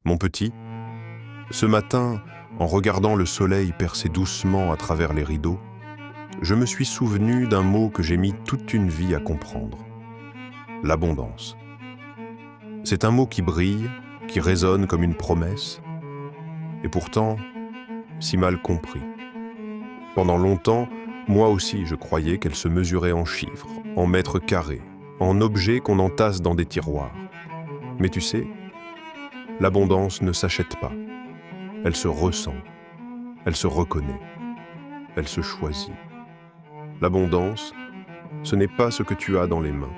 Mon petit, ce matin, en regardant le soleil percer doucement à travers les rideaux, je me suis souvenu d'un mot que j'ai mis toute une vie à comprendre. L'abondance. C'est un mot qui brille, qui résonne comme une promesse, et pourtant, si mal compris. Pendant longtemps, moi aussi je croyais qu'elle se mesurait en chiffres, en mètres carrés, en objets qu'on entasse dans des tiroirs. Mais tu sais, l'abondance ne s'achète pas. Elle se ressent, elle se reconnaît, elle se choisit. L'abondance, ce n'est pas ce que tu as dans les mains,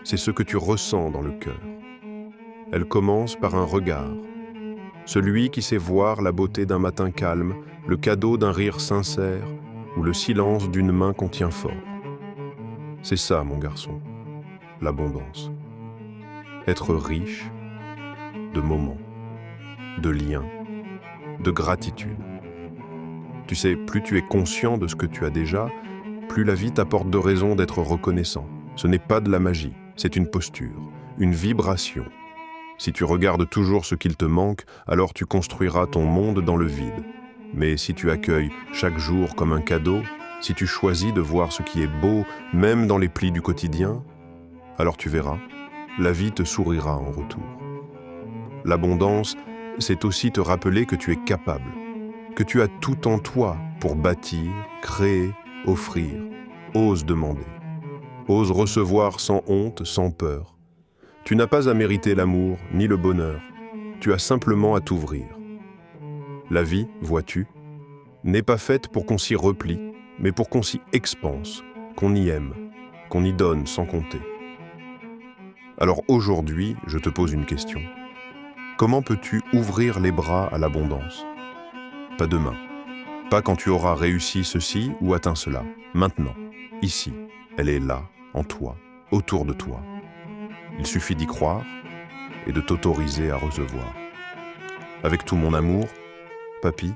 c'est ce que tu ressens dans le cœur. Elle commence par un regard. Celui qui sait voir la beauté d'un matin calme, le cadeau d'un rire sincère ou le silence d'une main qu'on tient fort. C'est ça, mon garçon, l'abondance. Être riche de moments, de liens, de gratitude. Tu sais, plus tu es conscient de ce que tu as déjà, plus la vie t'apporte de raisons d'être reconnaissant. Ce n'est pas de la magie, c'est une posture, une vibration. Si tu regardes toujours ce qu'il te manque, alors tu construiras ton monde dans le vide. Mais si tu accueilles chaque jour comme un cadeau, si tu choisis de voir ce qui est beau, même dans les plis du quotidien, alors tu verras, la vie te sourira en retour. L'abondance, c'est aussi te rappeler que tu es capable, que tu as tout en toi pour bâtir, créer, offrir. Ose demander. Ose recevoir sans honte, sans peur. Tu n'as pas à mériter l'amour ni le bonheur. Tu as simplement à t'ouvrir. La vie, vois-tu, n'est pas faite pour qu'on s'y replie, mais pour qu'on s'y expanse, qu'on y aime, qu'on y donne sans compter. Alors aujourd'hui, je te pose une question. Comment peux-tu ouvrir les bras à l'abondance? Pas demain. Pas quand tu auras réussi ceci ou atteint cela. Maintenant, ici, elle est là, en toi, autour de toi. Il suffit d'y croire et de t'autoriser à recevoir. Avec tout mon amour, Papy,